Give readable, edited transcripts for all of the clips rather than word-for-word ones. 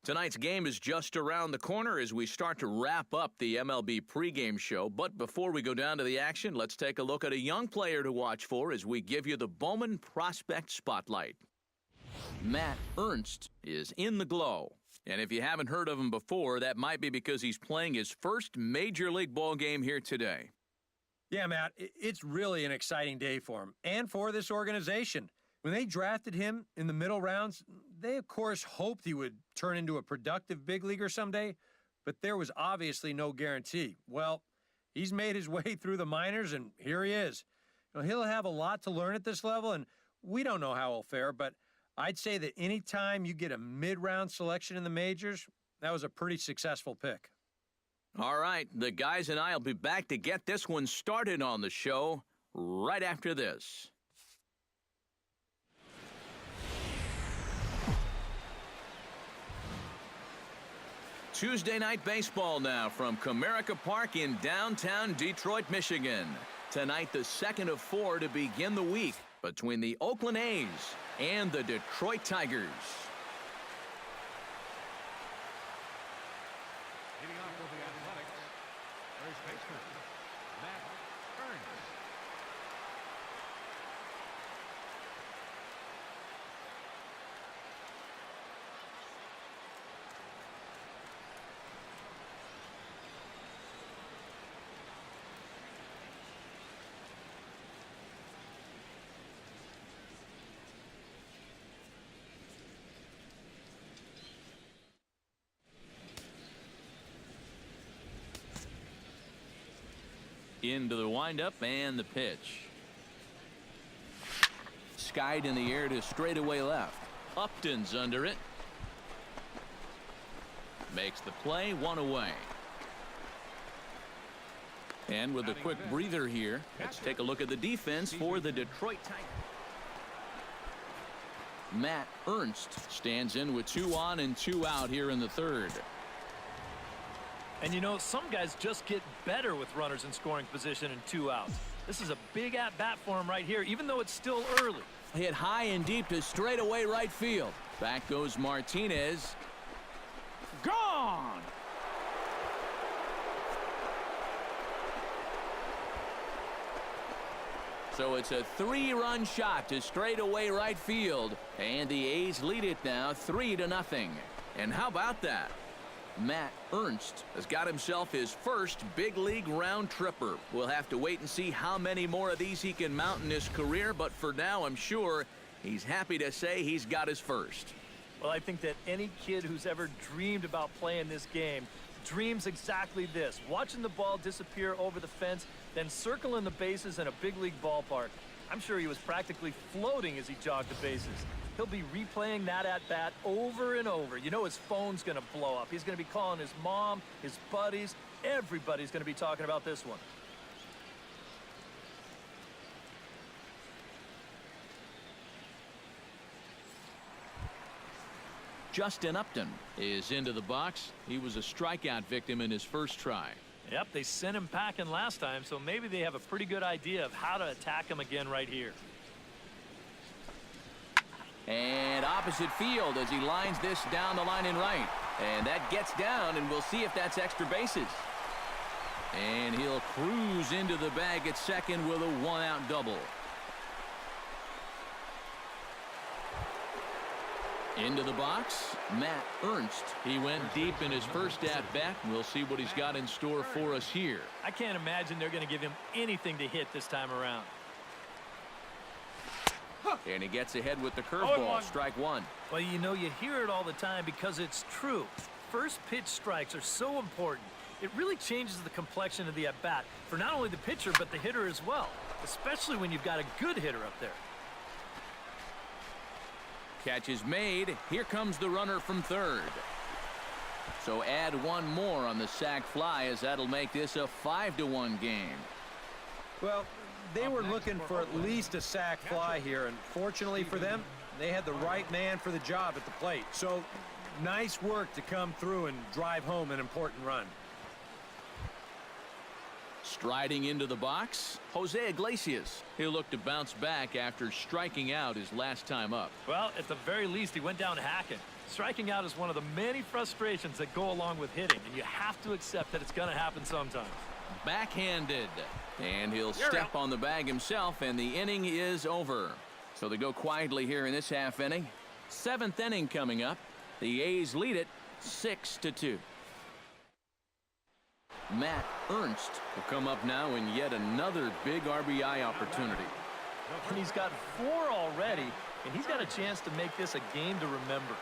Tonight's game is just around the corner as we start to wrap up the MLB pregame show. But before we go down to the action, let's take a look at a young player to watch for as we give you the Bowman Prospect Spotlight. Matt Ernst is in the glow. And if you haven't heard of him before, that might be because he's playing his first Major League ball game here today. Yeah, Matt, it's really an exciting day for him and for this organization. When they drafted him in the middle rounds, they, of course, hoped he would turn into a productive big leaguer someday, but there was obviously no guarantee. Well, he's made his way through the minors, and here he is. He'll have a lot to learn at this level, and we don't know how he'll fare, but I'd say that any time you get a mid-round selection in the majors, that was a pretty successful pick. All right, the guys and I will be back to get this one started on the show right after this. Tuesday night baseball now from Comerica Park in downtown Detroit, Michigan. Tonight, the second of 4 to begin the week between the Oakland A's and the Detroit Tigers. Leading off for the Athletics, first baseman, Matt Ernst. Into the windup and the pitch. Skied in the air to straightaway left. Upton's under it. Makes the play, 1 away. And with a quick breather here, let's take a look at the defense for the Detroit Tigers. Matt Ernst stands in with 2 on and 2 out here in the third. And you know, some guys just get better with runners in scoring position and 2 outs. This is a big at-bat for him right here, even though it's still early. Hit high and deep to straightaway right field. Back goes Martinez. Gone! So it's a 3-run shot to straightaway right field. And the A's lead it now 3-0. And how about that? Matt Ernst has got himself his first big league round tripper. We'll have to wait and see how many more of these he can mount in his career, but for now I'm sure he's happy to say he's got his first. Well, I think that any kid who's ever dreamed about playing this game dreams exactly this: watching the ball disappear over the fence, then circling the bases in a big league ballpark. I'm sure he was practically floating as he jogged the bases. He'll be replaying that at-bat over and over. You know his phone's going to blow up. He's going to be calling his mom, his buddies. Everybody's going to be talking about this one. Justin Upton is into the box. He was a strikeout victim in his first try. Yep, they sent him packing last time, so maybe they have a pretty good idea of how to attack him again right here. And opposite field as he lines this down the line in right. And that gets down, and we'll see if that's extra bases. And he'll cruise into the bag at second with a 1-out double. Into the box, Matt Ernst. He went deep in his first at-bat. We'll see what he's got in store for us here. I can't imagine they're going to give him anything to hit this time around. And he gets ahead with the curveball. Strike 1. Well, you know, you hear it all the time because it's true. First pitch strikes are so important. It really changes the complexion of the at-bat for not only the pitcher but the hitter as well, especially when you've got a good hitter up there. Catch is made. Here comes the runner from third. So add 1 more on the sac fly, as that'll make this a 5-1 game. Well, they were looking for at least a sac fly here, and fortunately for them, they had the right man for the job at the plate. So nice work to come through and drive home an important run. Striding into the box, Jose Iglesias. He'll look to bounce back after striking out his last time up. Well, at the very least, he went down hacking. Striking out is one of the many frustrations that go along with hitting, and you have to accept that it's going to happen sometimes. Backhanded. And he'll step on the bag himself, and the inning is over. So they go quietly here in this half inning. 7th inning coming up. The A's lead it 6-2. Matt Ernst will come up now in yet another big RBI opportunity. And he's got 4 already, and he's got a chance to make this a game to remember.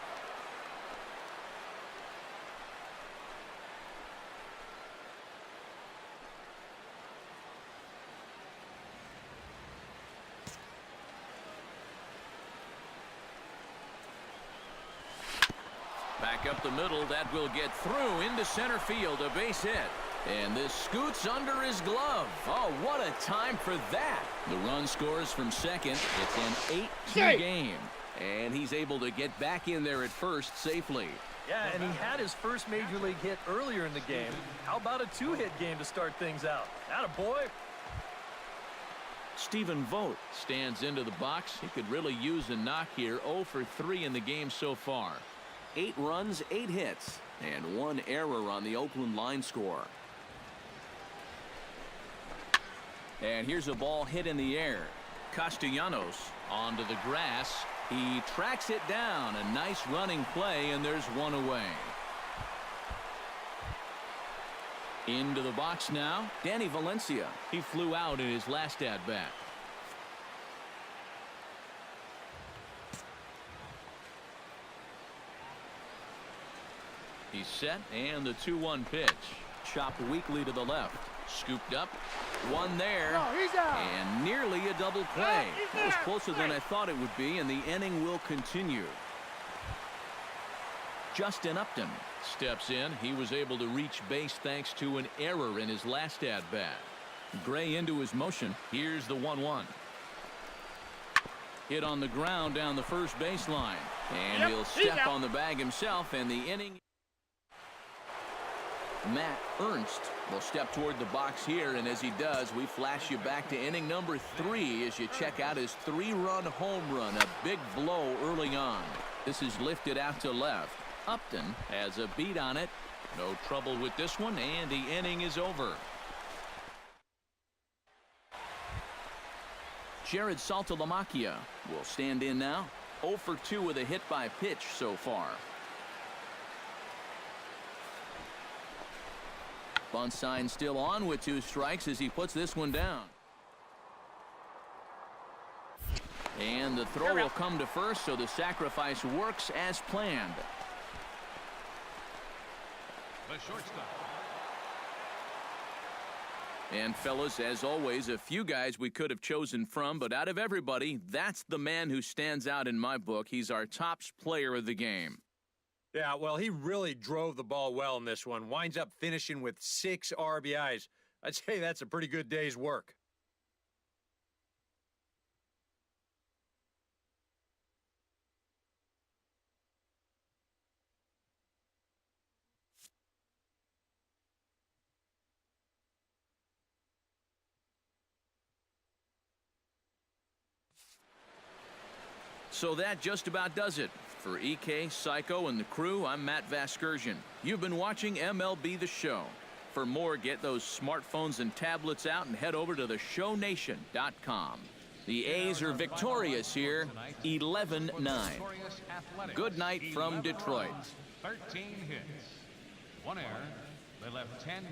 Back up the middle, that will get through into center field, a base hit. And this scoots under his glove. Oh, what a time for that. The run scores from second. It's an 8-2 game. And he's able to get back in there at first safely. Yeah, and he had his first major league hit earlier in the game. How about a 2-hit game to start things out? Attaboy. Stephen Vogt stands into the box. He could really use a knock here. 0 for 3 in the game so far. 8 runs, 8 hits, and 1 error on the Oakland line score. And here's a ball hit in the air. Castellanos onto the grass. He tracks it down. A nice running play, and there's 1 away. Into the box now, Danny Valencia. He flew out in his last at-bat. He's set, and the 2-1 pitch. Chopped weakly to the left. Scooped up. 1 there. And nearly a double play. That was closer than I thought it would be, and the inning will continue. Justin Upton steps in. He was able to reach base thanks to an error in his last at-bat. Gray into his motion. Here's the 1-1. Hit on the ground down the first baseline. And he'll step on the bag himself, and the inning. Matt Ernst will step toward the box here, and as he does, we flash you back to inning number 3 as you check out his 3-run home run, a big blow early on. This is lifted out to left. Upton has a beat on it. No trouble with this one, and the inning is over. Jared Saltalamacchia will stand in now. 0 for 2 with a hit by pitch so far. Bunt sign still on with 2 strikes as he puts this one down. And the throw will come to first, so the sacrifice works as planned. The shortstop. And fellas, as always, a few guys we could have chosen from, but out of everybody, that's the man who stands out in my book. He's our top player of the game. Yeah, well, he really drove the ball well in this one. Winds up finishing with 6 RBIs. I'd say that's a pretty good day's work. So that just about does it. For EK, Psycho, and the crew, I'm Matt Vasgersian. You've been watching MLB The Show. For more, get those smartphones and tablets out and head over to theshownation.com. The A's are victorious here, 11-9. Good night from Detroit. 13 hits. 1 error. They left 10